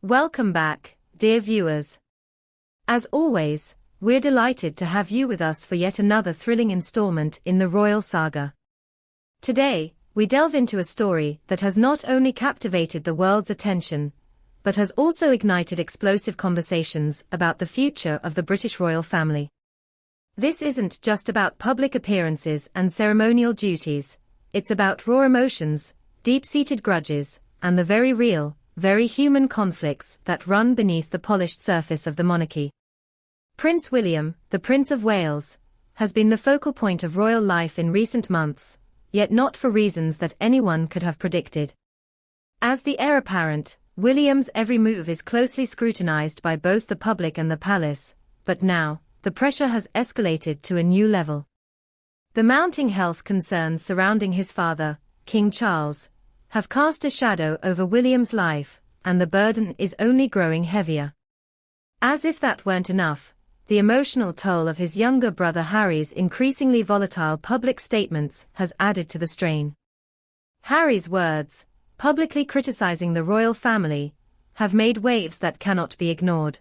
Welcome back, dear viewers. As always, we're delighted to have you with us for yet another thrilling installment in the royal saga. Today, we delve into a story that has not only captivated the world's attention, but has also ignited explosive conversations about the future of the British royal family. This isn't just about public appearances and ceremonial duties, it's about raw emotions, deep-seated grudges, and the very real, very human conflicts that run beneath the polished surface of the monarchy. Prince William, the Prince of Wales, has been the focal point of royal life in recent months, yet not for reasons that anyone could have predicted. As the heir apparent, William's every move is closely scrutinized by both the public and the palace, but now, the pressure has escalated to a new level. The mounting health concerns surrounding his father, King Charles, have cast a shadow over William's life, and the burden is only growing heavier. As if that weren't enough, the emotional toll of his younger brother Harry's increasingly volatile public statements has added to the strain. Harry's words, publicly criticizing the royal family, have made waves that cannot be ignored.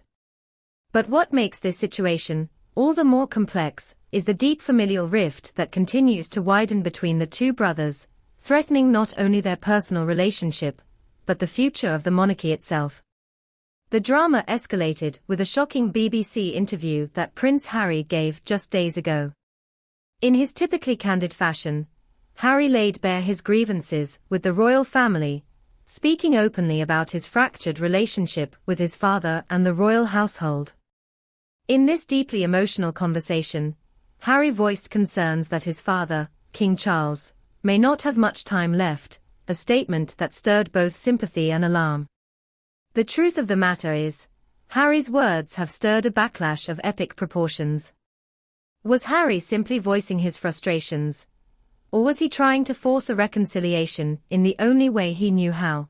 But what makes this situation all the more complex is the deep familial rift that continues to widen between the two brothers, threatening not only their personal relationship, but the future of the monarchy itself. The drama escalated with a shocking BBC interview that Prince Harry gave just days ago. In his typically candid fashion, Harry laid bare his grievances with the royal family, speaking openly about his fractured relationship with his father and the royal household. In this deeply emotional conversation, Harry voiced concerns that his father, King Charles, may not have much time left, a statement that stirred both sympathy and alarm. The truth of the matter is, Harry's words have stirred a backlash of epic proportions. Was Harry simply voicing his frustrations, or was he trying to force a reconciliation in the only way he knew how?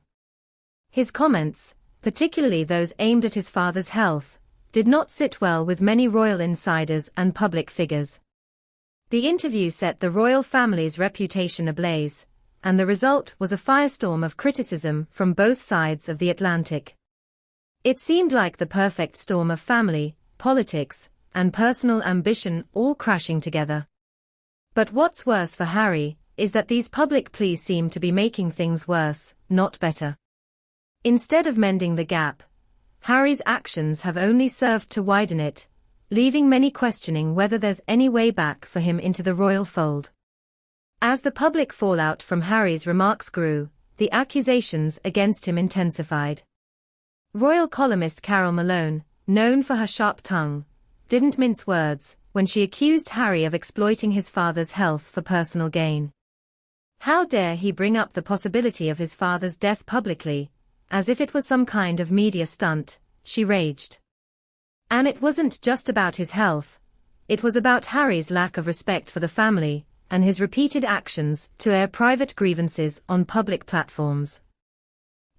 His comments, particularly those aimed at his father's health, did not sit well with many royal insiders and public figures. The interview set the royal family's reputation ablaze, and the result was a firestorm of criticism from both sides of the Atlantic. It seemed like the perfect storm of family, politics, and personal ambition all crashing together. But what's worse for Harry is that these public pleas seem to be making things worse, not better. Instead of mending the gap, Harry's actions have only served to widen it, leaving many questioning whether there's any way back for him into the royal fold. As the public fallout from Harry's remarks grew, the accusations against him intensified. Royal columnist Carol Malone, known for her sharp tongue, didn't mince words when she accused Harry of exploiting his father's health for personal gain. How dare he bring up the possibility of his father's death publicly, as if it was some kind of media stunt, she raged. And it wasn't just about his health, it was about Harry's lack of respect for the family, and his repeated actions to air private grievances on public platforms.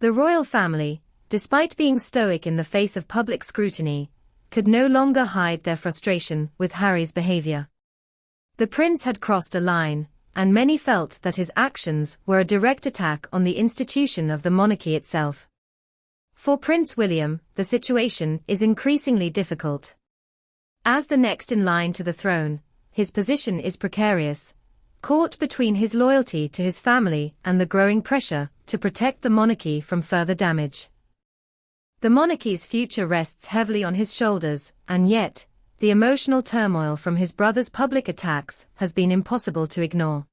The royal family, despite being stoic in the face of public scrutiny, could no longer hide their frustration with Harry's behavior. The prince had crossed a line, and many felt that his actions were a direct attack on the institution of the monarchy itself. For Prince William, the situation is increasingly difficult. As the next in line to the throne, his position is precarious, caught between his loyalty to his family and the growing pressure to protect the monarchy from further damage. The monarchy's future rests heavily on his shoulders, and yet, the emotional turmoil from his brother's public attacks has been impossible to ignore.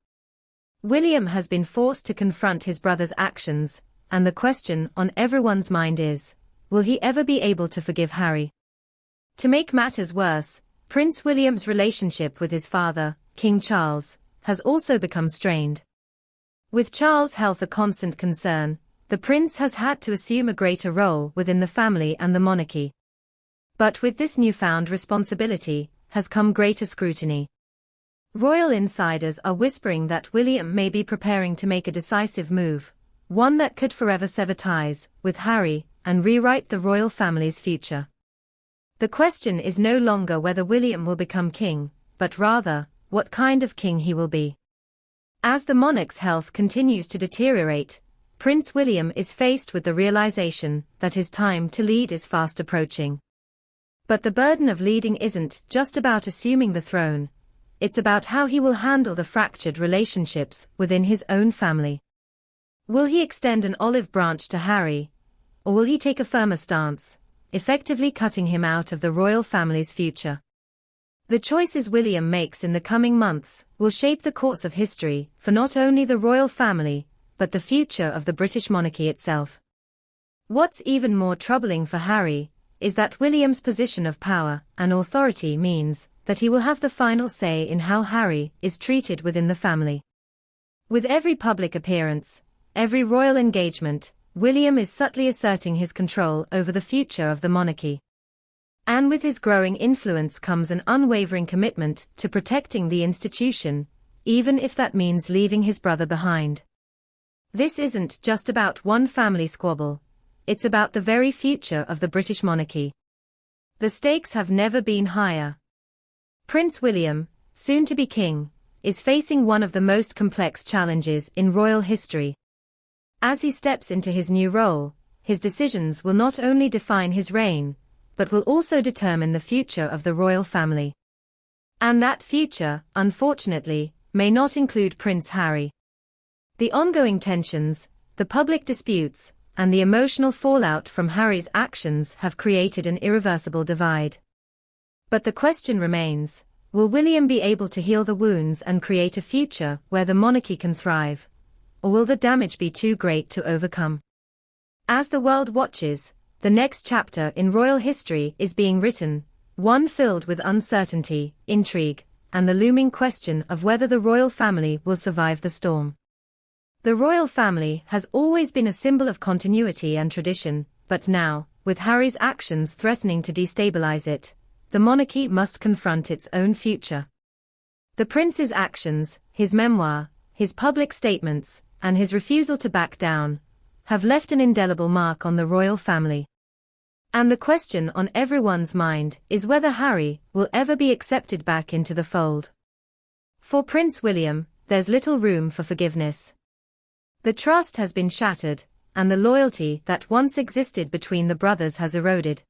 William has been forced to confront his brother's actions, and the question on everyone's mind is, will he ever be able to forgive Harry? To make matters worse, Prince William's relationship with his father, King Charles, has also become strained. With Charles' health a constant concern, the prince has had to assume a greater role within the family and the monarchy. But with this newfound responsibility, has come greater scrutiny. Royal insiders are whispering that William may be preparing to make a decisive move, one that could forever sever ties with Harry and rewrite the royal family's future. The question is no longer whether William will become king, but rather, what kind of king he will be. As the monarch's health continues to deteriorate, Prince William is faced with the realization that his time to lead is fast approaching. But the burden of leading isn't just about assuming the throne, it's about how he will handle the fractured relationships within his own family. Will he extend an olive branch to Harry, or will he take a firmer stance, effectively cutting him out of the royal family's future? The choices William makes in the coming months will shape the course of history for not only the royal family, but the future of the British monarchy itself. What's even more troubling for Harry is that William's position of power and authority means that he will have the final say in how Harry is treated within the family. With every public appearance, every royal engagement, William is subtly asserting his control over the future of the monarchy. And with his growing influence comes an unwavering commitment to protecting the institution, even if that means leaving his brother behind. This isn't just about one family squabble, it's about the very future of the British monarchy. The stakes have never been higher. Prince William, soon to be king, is facing one of the most complex challenges in royal history. As he steps into his new role, his decisions will not only define his reign, but will also determine the future of the royal family. And that future, unfortunately, may not include Prince Harry. The ongoing tensions, the public disputes, and the emotional fallout from Harry's actions have created an irreversible divide. But the question remains, will William be able to heal the wounds and create a future where the monarchy can thrive? Or will the damage be too great to overcome? As the world watches, the next chapter in royal history is being written, one filled with uncertainty, intrigue, and the looming question of whether the royal family will survive the storm. The royal family has always been a symbol of continuity and tradition, but now, with Harry's actions threatening to destabilize it, the monarchy must confront its own future. The prince's actions, his memoir, his public statements, and his refusal to back down, have left an indelible mark on the royal family. And the question on everyone's mind is whether Harry will ever be accepted back into the fold. For Prince William, there's little room for forgiveness. The trust has been shattered, and the loyalty that once existed between the brothers has eroded.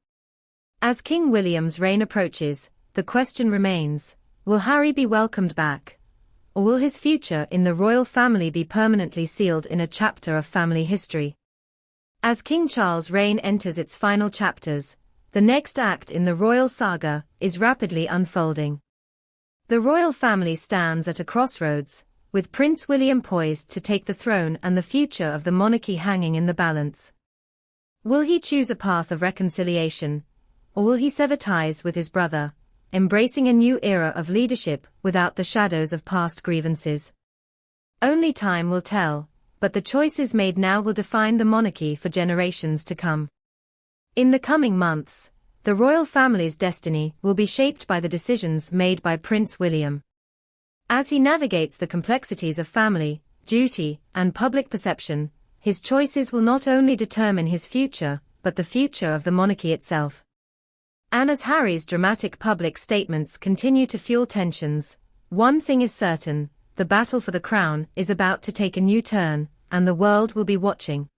As King William's reign approaches, the question remains, will Harry be welcomed back? Or will his future in the royal family be permanently sealed in a chapter of family history? As King Charles' reign enters its final chapters, the next act in the royal saga is rapidly unfolding. The royal family stands at a crossroads, with Prince William poised to take the throne and the future of the monarchy hanging in the balance. Will he choose a path of reconciliation, or will he sever ties with his brother, embracing a new era of leadership without the shadows of past grievances? Only time will tell, but the choices made now will define the monarchy for generations to come. In the coming months, the royal family's destiny will be shaped by the decisions made by Prince William. As he navigates the complexities of family, duty, and public perception, his choices will not only determine his future, but the future of the monarchy itself. And as Harry's dramatic public statements continue to fuel tensions, one thing is certain, the battle for the crown is about to take a new turn, and the world will be watching.